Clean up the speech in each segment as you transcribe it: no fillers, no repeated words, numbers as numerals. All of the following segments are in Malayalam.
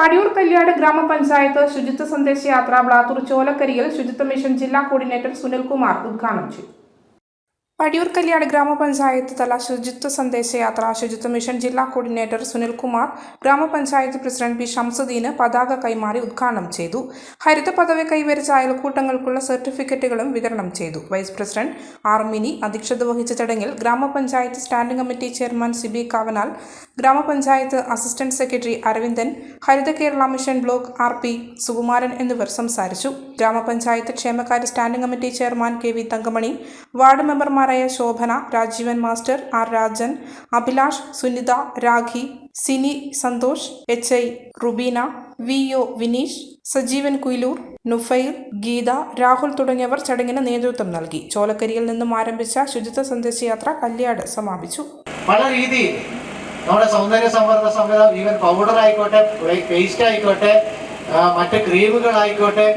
പടിയൂർ കല്യാട് ഗ്രാമപഞ്ചായത്ത് ശുചിത്വ സന്ദേശയാത്ര ബ്ലാത്തൂർ ചോലക്കരിയിൽ ശുചിത്വ മിഷൻ ജില്ലാ കോർഡിനേറ്റർ സുനിൽകുമാർ ഉദ്ഘാടനം ചെയ്തു. പടിയൂർ കല്യാട് ഗ്രാമപഞ്ചായത്ത് തല ശുചിത്വ സന്ദേശയാത്ര ശുചിത്വ മിഷൻ ജില്ലാ കോർഡിനേറ്റർ സുനിൽകുമാർ, ഗ്രാമപഞ്ചായത്ത് പ്രസിഡന്റ് പി ഷംസുദ്ദീന് പതാക കൈമാറി ഉദ്ഘാടനം ചെയ്തു. ഹരിത പദവി കൈവരിച്ച അയൽക്കൂട്ടങ്ങൾക്കുള്ള സർട്ടിഫിക്കറ്റുകളും വിതരണം ചെയ്തു. വൈസ് പ്രസിഡന്റ് ആർ മിനി അധ്യക്ഷത വഹിച്ച ചടങ്ങിൽ ഗ്രാമപഞ്ചായത്ത് standing committee chairman Siby Kavanal, ഗ്രാമപഞ്ചായത്ത് assistant secretary Aravindan, Haritha Kerala mission block RP Sukumaran എന്നിവർ സംസാരിച്ചു. ഗ്രാമപഞ്ചായത്ത് ക്ഷേമകാര്യ standing committee chairman KV Thankamani, ward മെമ്പർമാർ Shobhana, Rajeevan master, R Rajan, Abhilash, Sunitha, Rakhi, Sini Santhosh, HI Rubeena, VO Vineesh, Sajeevan Kuyiloor, Nufair, Geetha, Rahul തുടങ്ങിയവർ ചടങ്ങിന് നേതൃത്വം നൽകി. ചോലക്കരിയിൽ നിന്നും ആരംഭിച്ച ശുചിത്വ സന്ദേശയാത്ര കല്യാട് സമാപിച്ചു. പല രീതിയിൽ നമ്മുടെ സൗന്ദര്യ സംവർദ്ധന സംവിധാനം, ഈവൻ പൗഡർ ആയിക്കോട്ടെ, പേസ്റ്റ് ആയിക്കോട്ടെ, മറ്റ് ക്രീമുകളായിക്കോട്ടെ,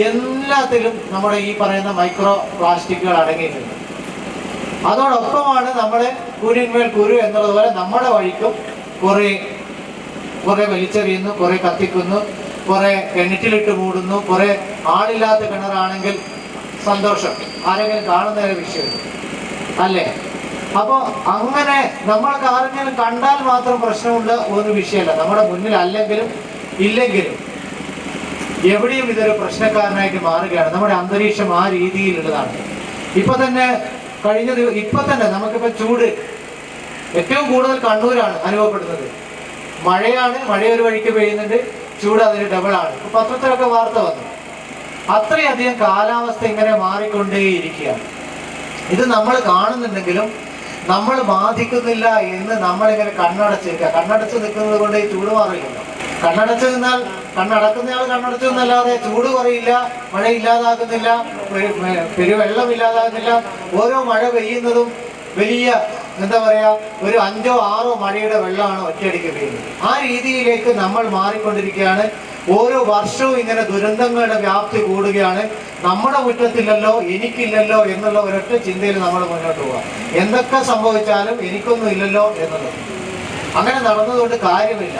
എല്ലാത്തിലും നമ്മുടെ ഈ പറയുന്ന മൈക്രോ പ്ലാസ്റ്റിക്കുകൾ അടങ്ങിയിട്ടുണ്ട്. അതോടൊപ്പമാണ് നമ്മൾ കുരുന്മേൽ കുരു എന്നുള്ളതുപോലെ നമ്മുടെ വഴിക്കും കുറെ വലിച്ചെറിയുന്നു, കുറെ കത്തിക്കുന്നു, കുറെ കിണറ്റിലിട്ട് മൂടുന്നു, കുറെ ആളില്ലാത്ത കിണറാണെങ്കിൽ സന്തോഷം, ആരെങ്കിലും കാണുന്ന ഒരു വിഷയം അല്ലേ. അപ്പോൾ അങ്ങനെ നമ്മൾക്ക് ആരെങ്കിലും കണ്ടാൽ മാത്രം പ്രശ്നമുള്ള ഒരു വിഷയമല്ല. നമ്മുടെ മുന്നിൽ അല്ലെങ്കിലും ഇല്ലെങ്കിലും എവിടെയും ഇതൊരു പ്രശ്നക്കാരനായിട്ട് മാറുകയാണ്. നമ്മുടെ അന്തരീക്ഷം ആ രീതിയിലുള്ളതാണ്. ഇപ്പൊ തന്നെ നമുക്കിപ്പോൾ ചൂട് ഏറ്റവും കൂടുതൽ കണ്ണൂരാണ് അനുഭവപ്പെടുന്നത്. മഴയാണ്, മഴ ഒരു വഴിക്ക് പെയ്യുന്നുണ്ട്, ചൂട് അതിന് ഡബിളാണ്. ഇപ്പൊ പത്രത്തിലൊക്കെ വാർത്ത വന്നു. അത്രയധികം കാലാവസ്ഥ ഇങ്ങനെ മാറിക്കൊണ്ടേയിരിക്കുകയാണ്. ഇത് നമ്മൾ കാണുന്നുണ്ടെങ്കിലും നമ്മൾ ബാധിക്കുന്നില്ല എന്ന് നമ്മളിങ്ങനെ കണ്ണടച്ച് നിൽക്കുന്നത് കൊണ്ട് ഈ ചൂട് മാറില്ലല്ലോ. കണ്ണടച്ചു നിന്നാൽ കണ്ണടക്കുന്നയാൾ കണ്ണടച്ചു നിന്നല്ലാതെ ചൂട് കുറയില്ല, മഴ ഇല്ലാതാകുന്നില്ല, പെരുവെള്ളം ഇല്ലാതാകുന്നില്ല. ഓരോ മഴ പെയ്യുന്നതും വലിയ എന്താ പറയാ, ഒരു 5ഓ 6ഓ മഴയുടെ വെള്ളമാണ് ഒറ്റയടിക്ക് പെയ്യുന്നത്. ആ രീതിയിലേക്ക് നമ്മൾ മാറിക്കൊണ്ടിരിക്കുകയാണ്. ഓരോ വർഷവും ഇങ്ങനെ ദുരന്തങ്ങളുടെ വ്യാപ്തി കൂടുകയാണ്. നമ്മുടെ മുറ്റത്തില്ലല്ലോ, എനിക്കില്ലല്ലോ എന്നുള്ള ഒരൊറ്റ ചിന്തയിൽ നമ്മൾ മുന്നോട്ട് പോവാം. എന്തൊക്കെ സംഭവിച്ചാലും എനിക്കൊന്നും ഇല്ലല്ലോ എന്നുള്ളത്. അങ്ങനെ നടന്നതുകൊണ്ട് കാര്യമില്ല.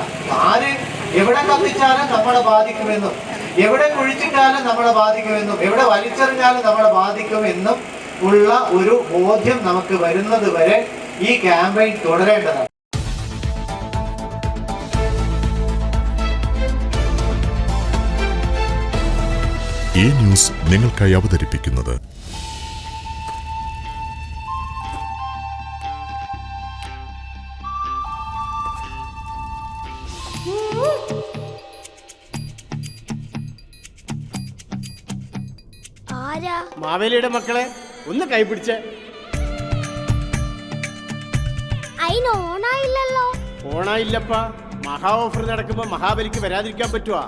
എവിടെ കത്തിച്ചാലും നമ്മളെ ബാധിക്കുമെന്നും, എവിടെ കുഴിച്ചിട്ടാലും നമ്മളെ ബാധിക്കുമെന്നും, എവിടെ വലിച്ചെറിഞ്ഞാലും നമ്മളെ ബാധിക്കുമെന്നും ഉള്ള ഒരു ബോധ്യം നമുക്ക് വരുന്നത് വരെ ഈ ക്യാമ്പയിൻ തുടരേണ്ടതാണ്. ഈ ന്യൂസ് നിങ്ങൾക്കായി അവതരിപ്പിക്കുന്നത് മാവേലിയുടെ മക്കളെ ഒന്ന് കൈപിടിച്ചേ. ഓണായില്ലപ്പാ. മഹാ ഓഫർ നടക്കുമ്പോ മഹാബലിക്ക് വരാതിരിക്കാൻ പറ്റുവാ?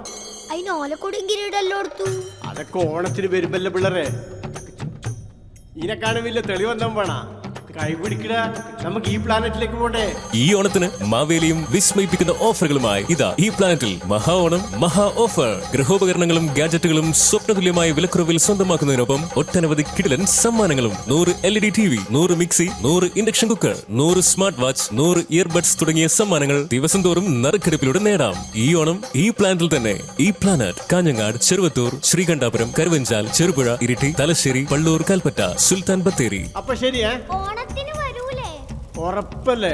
അതൊക്കെ ഓണത്തിന് വരുമ്പല്ലേ പിള്ളേരെ. ഇതിനെക്കാളും വലിയ തെളിവെന്താ വേണ? കൈപിടിക്കട, നമുക്ക് ഈ പ്ലാനറ്റിലേക്ക് പോണ്ടേ. ഈ ഓണത്തിന് മാവേലിയും വിസ്മയിപ്പിക്കുന്ന ഓഫറുകളുമായി ഇതാ ഈ പ്ലാനറ്റിൽ മഹാ ഓണം മഹാ ഓഫർ. ഗൃഹോപകരണങ്ങളും ഗാഡ്ജറ്റുകളും സ്വപ്നതുല്യമായ വിലക്കുറവിൽ സ്വന്തമാക്കുന്നതിനൊപ്പം ഒട്ടനവധി കിടിലൻ സമ്മാനങ്ങളും. 100 LED TV, 100 mixie, 100 induction cooker, 100 smart watch, 100 earbuds തുടങ്ങിയ സമ്മാനങ്ങൾ ദിവസം തോറും നറുക്കെടുപ്പിലൂടെ നേടാം. ഈ ഓണം ഈ പ്ലാനറ്റിൽ തന്നെ. ഈ പ്ലാനറ്റ് കാഞ്ഞങ്ങാട്, ചെറുവത്തൂർ, ശ്രീകണ്ഠാപുരം, കരുവഞ്ചാൽ, ചെറുപുഴ, ഇരിട്ടി, തലശ്ശേരി, പള്ളൂർ, കൽപ്പറ്റ, സുൽത്താൻ ബത്തേരി. അപ്പൊ ശരിയേ, ഉറപ്പല്ലേ?